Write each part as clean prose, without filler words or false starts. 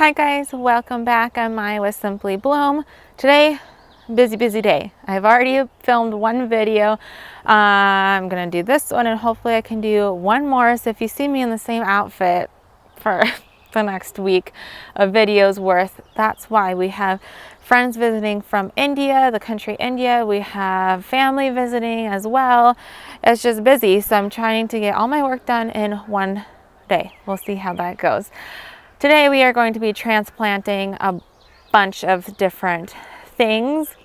Hi guys, welcome back on my with Simply Bloom. Today, busy day. I've already filmed one video. I'm gonna do this one and hopefully I can do one more. So if you see me in the same outfit for the next week of videos worth, that's why. We have friends visiting from India, the country India. We have family visiting as well. It's just busy, so I'm trying to get all my work done in one day. We'll see how that goes. Today we are going to be transplanting a bunch of different things.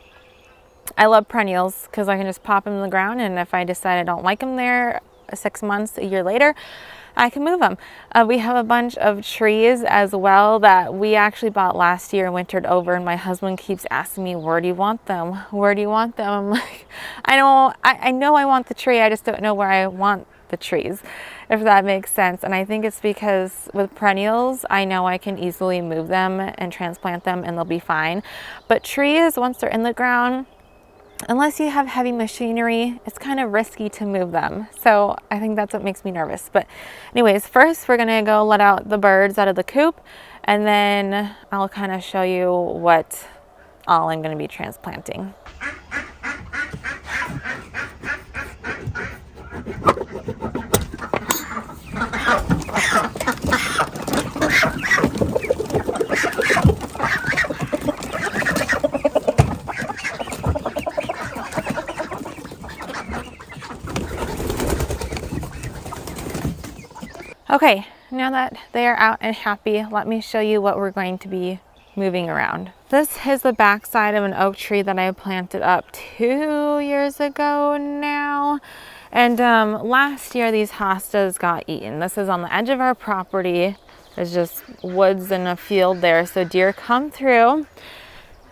I love perennials because I can just pop them in the ground, and if I decide I don't like them there 6 months, a year later, I can move them. We have a bunch of trees as well that we actually bought last year and wintered over, and my husband keeps asking me, where do you want them? Where do you want them? I'm like, I know I want the tree, I just don't know where I want the trees, if that makes sense. And I think it's because with perennials, I know I can easily move them and transplant them and they'll be fine. But trees, once they're in the ground, unless you have heavy machinery, it's kind of risky to move them. So I think that's what makes me nervous. But anyways, first we're gonna go let out the birds out of the coop, and then I'll kind of show you what all I'm gonna be transplanting. Okay, now that they are out and happy, let me show you what we're going to be moving around. This is the backside of an oak tree that I planted up 2 years ago now. And last year these hostas got eaten. This is on the edge of our property. There's just woods and a field there, so deer come through.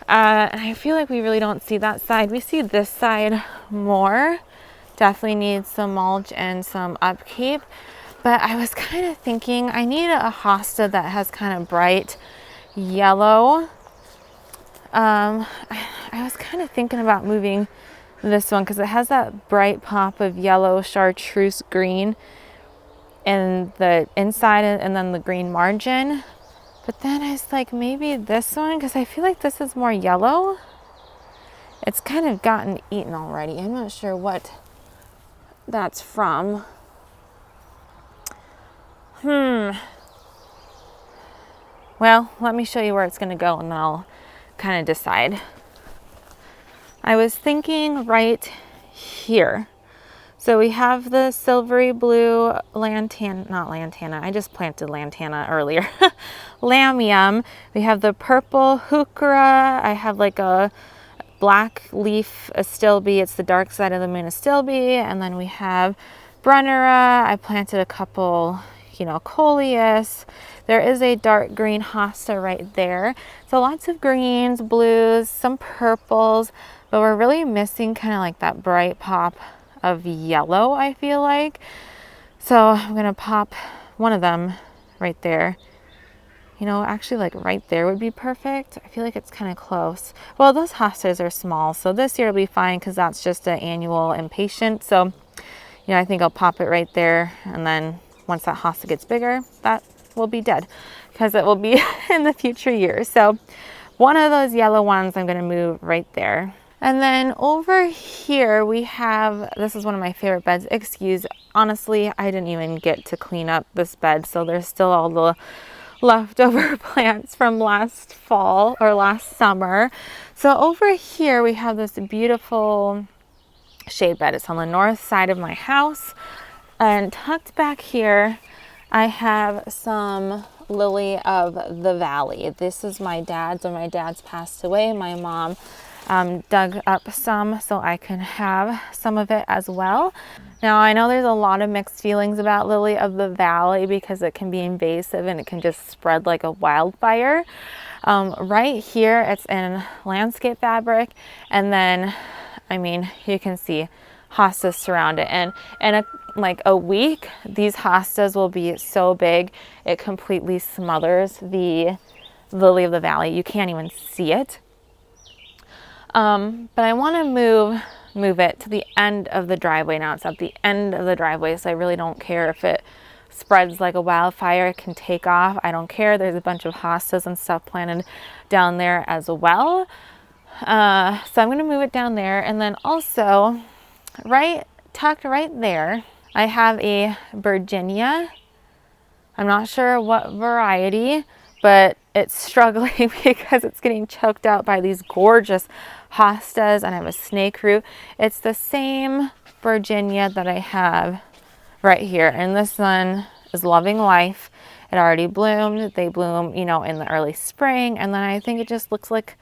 And I feel like we really don't see that side. We see this side more. Definitely needs some mulch and some upkeep. But I was kind of thinking I need a hosta that has kind of bright yellow. I was kind of thinking about moving this one because it has that bright pop of yellow chartreuse green in the inside and then the green margin. But then I was like, maybe this one, because I feel like this is more yellow. It's kind of gotten eaten already. I'm not sure what that's from. Well, let me show you where it's going to go and then I'll kind of decide. I was thinking right here. So we have the silvery blue lantana, I just planted lantana earlier. Lamium. We have the purple heuchera. I have like a black leaf astilbe. It's the dark side of the moon astilbe. And then we have brunnera. I planted a couple, coleus. There is a dark green hosta right there. So lots of greens, blues, some purples, but we're really missing kind of like that bright pop of yellow, I feel like. So I'm gonna pop one of them right there. Actually like right there would be perfect. I feel like it's kind of close. Well, those hostas are small, so this year will be fine because that's just an annual impatient. So, I think I'll pop it right there, and then once that hosta gets bigger, that will be dead because it will be in the future years. So one of those yellow ones I'm going to move right there. And then over here we have, this is one of my favorite beds. Honestly, I didn't even get to clean up this bed, so there's still all the leftover plants from last fall or last summer. So over here we have this beautiful shade bed. It's on the north side of my house, and tucked back here I have some lily of the valley. This is my dad's. When my dad's passed away, my mom dug up some so I can have some of it as well. Now I know there's a lot of mixed feelings about lily of the valley because it can be invasive and it can just spread like a wildfire. Right here it's in landscape fabric, and then you can see hostas surround it, and in like a week these hostas will be so big it completely smothers the lily of the valley. You can't even see it. But I want to move it to the end of the driveway. Now it's at the end of the driveway, so I really don't care if it spreads like a wildfire, it can take off. I don't care. There's a bunch of hostas and stuff planted down there as well. So I'm going to move it down there. And then also tucked right there, I have a Virginia. I'm not sure what variety, but it's struggling because it's getting choked out by these gorgeous hostas, and I have a snake root. It's the same Virginia that I have right here, and this one is loving life. It already bloomed. They bloom, you know, in the early spring, and then I think it just looks like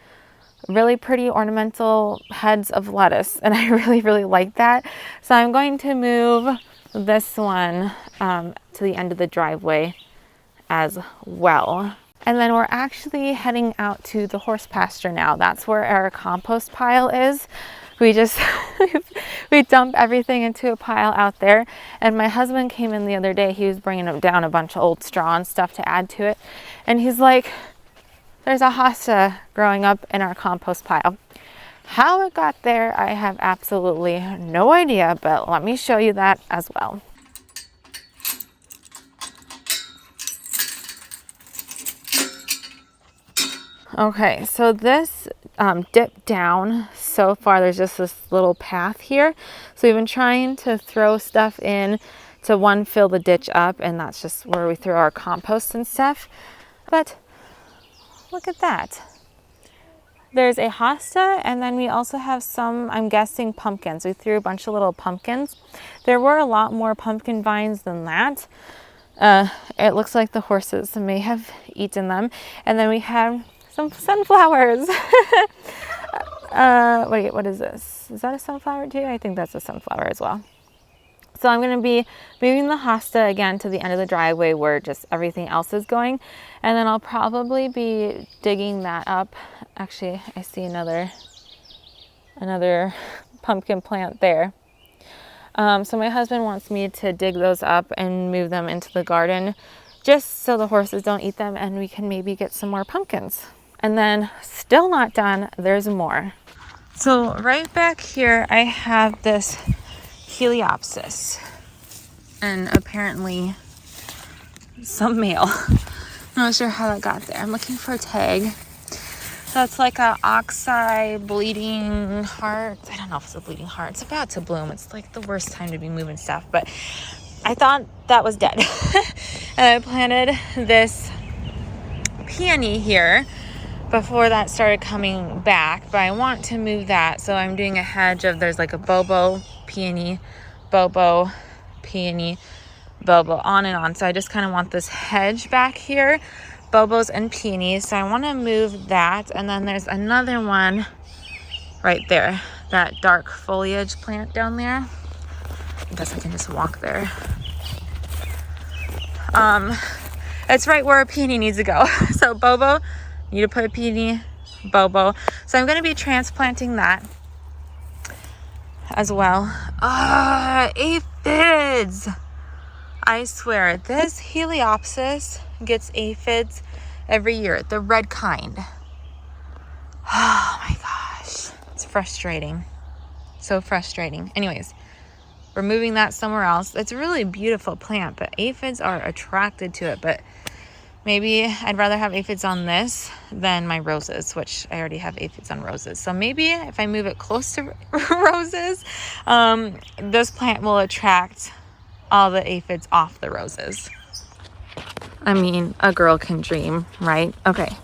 really pretty ornamental heads of lettuce, and I really like that. So I'm going to move this one to the end of the driveway as well. And then we're actually heading out to the horse pasture now. That's where our compost pile is. We just we dump everything into a pile out there. And my husband came in the other day. He was bringing down a bunch of old straw and stuff to add to it, and he's like, there's a hosta growing up in our compost pile. How it got there, I have absolutely no idea, but let me show you that as well. Okay, so this dip down, so far there's just this little path here. So we've been trying to throw stuff in to fill the ditch up, and that's just where we throw our compost and stuff. But look at that. There's a hosta, and then we also have some, I'm guessing, pumpkins. We threw a bunch of little pumpkins. There were a lot more pumpkin vines than that. It looks like the horses may have eaten them. And then we have some sunflowers. Wait, what is this? Is that a sunflower too? I think that's a sunflower as well. So I'm going to be moving the hosta again to the end of the driveway where just everything else is going. And then I'll probably be digging that up. Actually, I see another pumpkin plant there. So my husband wants me to dig those up and move them into the garden just so the horses don't eat them and we can maybe get some more pumpkins. And then still not done, there's more. So right back here, I have this Heliopsis, and apparently some male. Not sure how that got there. I'm looking for a tag. That's like a oxeye bleeding heart. I don't know if it's a bleeding heart. It's about to bloom. It's like the worst time to be moving stuff, but I thought that was dead. And I planted this peony here before that started coming back, but I want to move that, so I'm doing a hedge of, there's like a bobo, peony, bobo, peony, bobo, on and on. So I just kind of want this hedge back here, bobos and peonies. So I want to move that, and then there's another one right there, that dark foliage plant down there. I guess I can just walk there. It's right where a peony needs to go. So bobo, need to put a peony, bobo. So I'm going to be transplanting that as well. Aphids. I swear, this Heliopsis gets aphids every year. The red kind. Oh my gosh. It's frustrating. So frustrating. Anyways, we're moving that somewhere else. It's a really beautiful plant, but aphids are attracted to it. But maybe I'd rather have aphids on this than my roses, which I already have aphids on roses. So maybe if I move it close to roses, this plant will attract all the aphids off the roses. I mean, a girl can dream, right? Okay.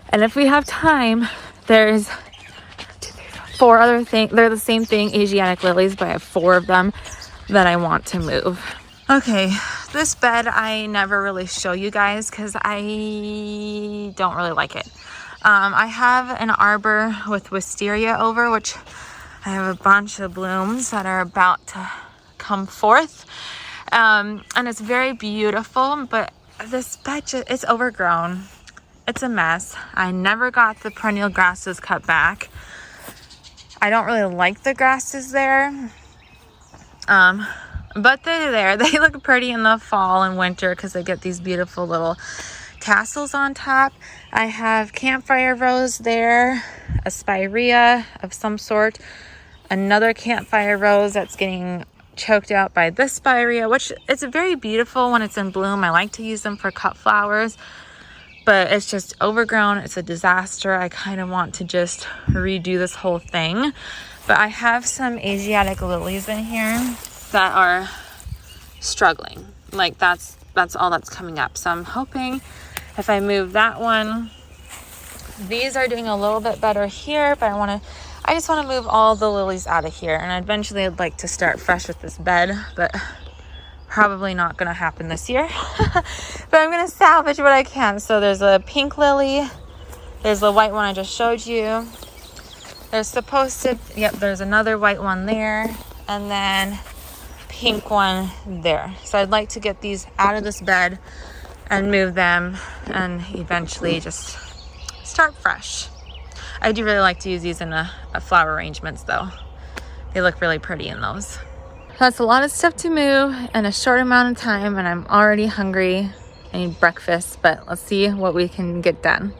And if we have time, there's 4 other things. They're the same thing, Asiatic lilies, but I have 4 of them that I want to move. Okay, this bed I never really show you guys because I don't really like it. I have an arbor with wisteria over, which I have a bunch of blooms that are about to come forth. And it's very beautiful, but this bed, it's overgrown. It's a mess. I never got the perennial grasses cut back. I don't really like the grasses there. But they're there. They look pretty in the fall and winter because they get these beautiful little tassels on top. I have campfire rose there, a spirea of some sort, another campfire rose that's getting choked out by this spirea, which it's very beautiful when it's in bloom. I like to use them for cut flowers, but it's just overgrown. It's a disaster. I kind of want to just redo this whole thing. But I have some Asiatic lilies in here that are struggling. Like that's all that's coming up. So I'm hoping if I move that one, these are doing a little bit better here, but I just want to move all the lilies out of here. And eventually I'd like to start fresh with this bed, but probably not going to happen this year. But I'm going to salvage what I can. So there's a pink lily. There's the white one I just showed you. There's supposed to, yep, there's another white one there. And then pink one there. So I'd like to get these out of this bed and move them and eventually just start fresh. I do really like to use these in a flower arrangements though. They look really pretty in those. That's a lot of stuff to move in a short amount of time, and I'm already hungry. I need breakfast, but let's see what we can get done.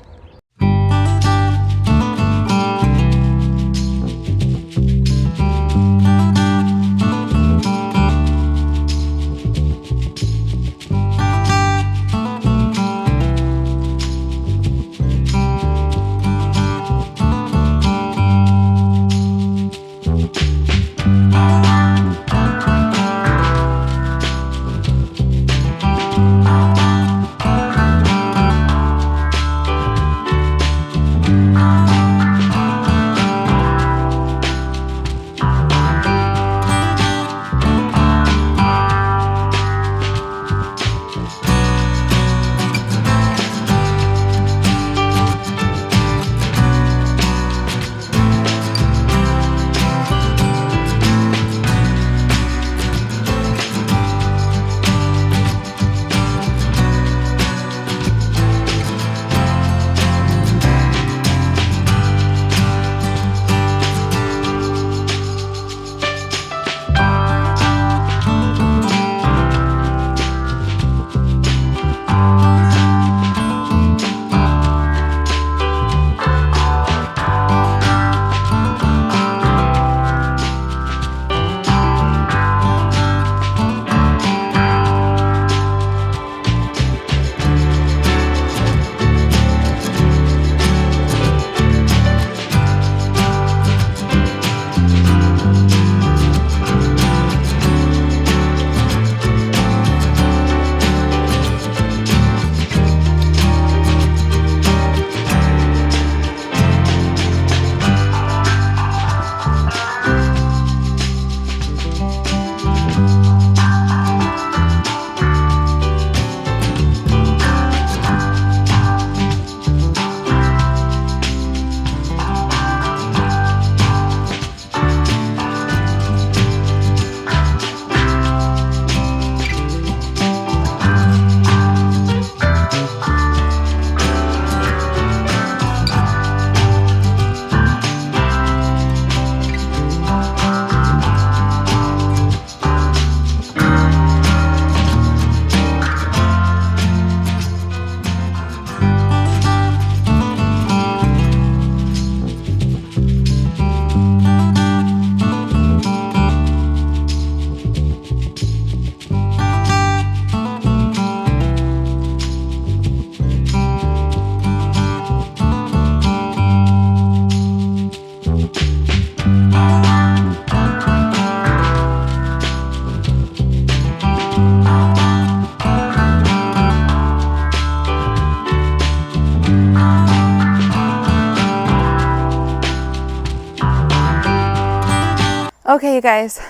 Okay, you guys,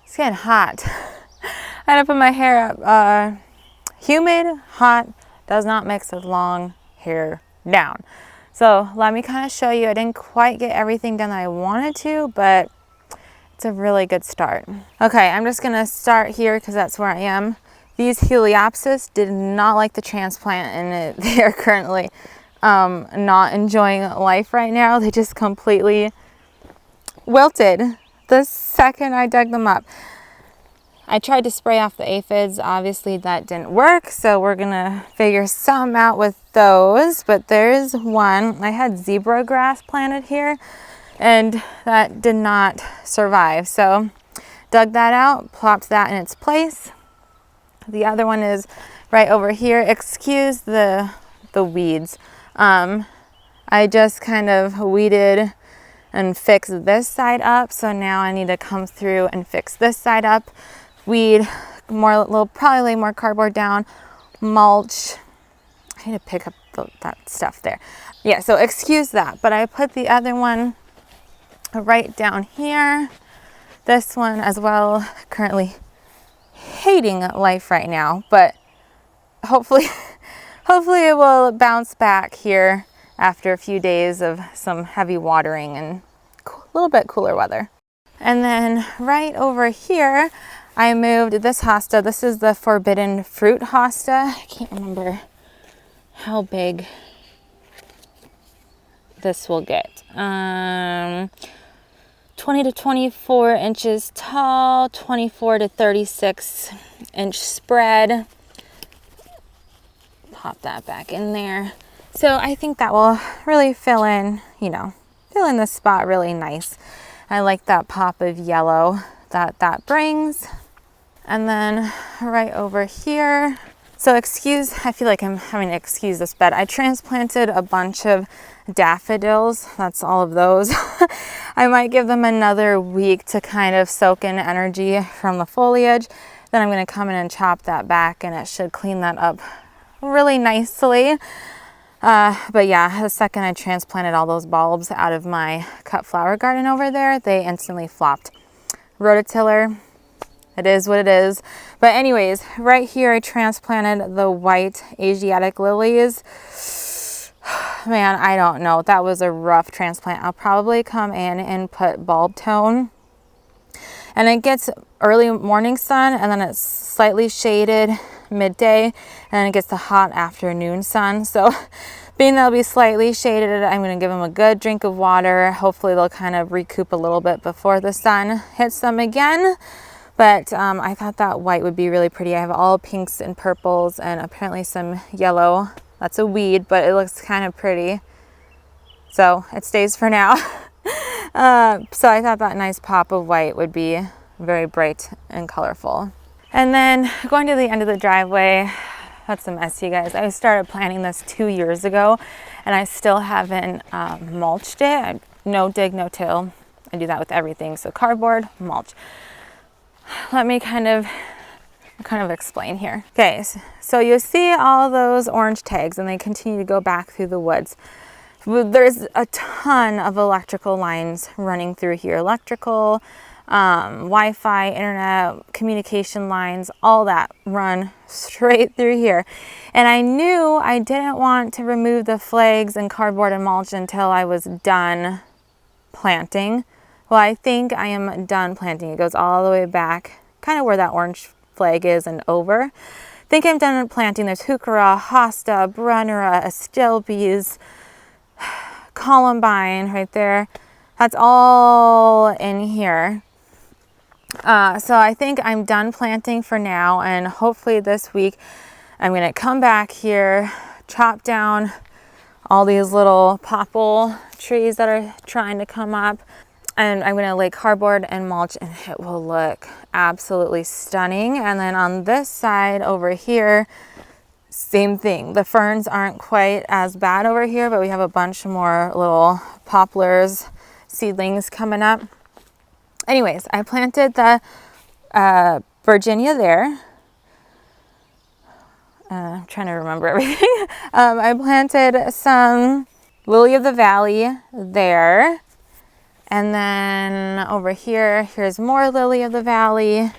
it's getting hot. I had to put my hair up. Humid, hot, does not mix with long hair down. So let me kind of show you. I didn't quite get everything done that I wanted to, but it's a really good start. Okay, I'm just gonna start here because that's where I am. These Heliopsis did not like the transplant, and they are currently not enjoying life right now. They just completely wilted the second I dug them up. I tried to spray off the aphids. Obviously that didn't work, so we're gonna figure some out with those. But there's one. I had zebra grass planted here, and that did not survive. So dug that out, plopped that in its place. The other one is right over here. Excuse the weeds. I just kind of weeded and fixed this side up, so now I need to come through and fix this side up, weed more, probably lay more cardboard down, mulch. I need to pick up that stuff there. Yeah, so excuse that, but I put the other one right down here. This one as well, currently hating life right now, but hopefully it will bounce back here after a few days of some heavy watering and a little bit cooler weather. And then right over here, I moved this hosta. This is the forbidden fruit hosta. I can't remember how big this will get. 20 to 24 inches tall, 24 to 36 inch spread. Pop that back in there. So I think that will really fill in this spot really nice. I like that pop of yellow that brings. And then right over here, so I feel like I'm having to excuse this bed. I transplanted a bunch of daffodils. That's all of those. I might give them another week to kind of soak in energy from the foliage. Then I'm going to come in and chop that back, and it should clean that up really nicely. But yeah, the second I transplanted all those bulbs out of my cut flower garden over there, they instantly flopped. Rototiller, it is what it is. But anyways, right here I transplanted the white Asiatic lilies. Man, I don't know. That was a rough transplant. I'll probably come in and put bulb tone. And it gets early morning sun, and then it's slightly shaded midday, and then it gets the hot afternoon sun. So being they'll be slightly shaded, I'm going to give them a good drink of water. Hopefully they'll kind of recoup a little bit before the sun hits them again. But I thought that white would be really pretty. I have all pinks and purples and apparently some yellow. That's a weed, but it looks kind of pretty. So it stays for now. So I thought that nice pop of white would be very bright and colorful. And then going to the end of the driveway, that's a mess, you guys. I started planting this 2 years ago, and I still haven't mulched it. No dig, no till. I do that with everything. So cardboard, mulch. Let me kind of explain here. Okay, so you see all those orange tags, and they continue to go back through the woods. There's a ton of electrical lines running through here. Electrical, Wi-Fi, internet, communication lines, all that run straight through here. And I knew I didn't want to remove the flags and cardboard and mulch until I was done planting. Well, I think I am done planting. It goes all the way back, kind of where that orange flag is and over. I think I'm done planting. There's heuchera, hosta, brunnera, astilbes, columbine right there. That's all in here. So I think I'm done planting for now, and hopefully this week I'm going to come back here, chop down all these little popple trees that are trying to come up, and I'm going to lay cardboard and mulch, and it will look absolutely stunning. And then on this side over here, same thing. The ferns aren't quite as bad over here, but we have a bunch more little poplars, seedlings coming up. Anyways, I planted the Virginia there. I'm trying to remember everything. I planted some Lily of the Valley there. And then over here, here's more Lily of the Valley.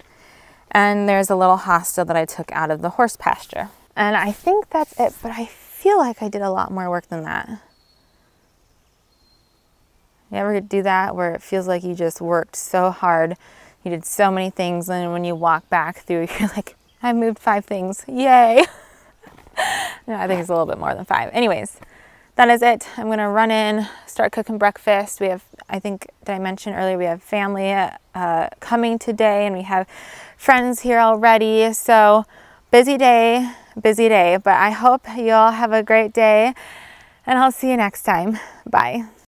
And there's a little hosta that I took out of the horse pasture. And I think that's it, but I feel like I did a lot more work than that. You ever do that where it feels like you just worked so hard, you did so many things, and when you walk back through, you're like, I moved 5 things, yay. No, I think it's a little bit more than 5. Anyways, that is it. I'm gonna run in, start cooking breakfast. We have, I think, did I mention earlier, we have family coming today, and we have friends here already. So busy day, but I hope you all have a great day, and I'll see you next time. Bye.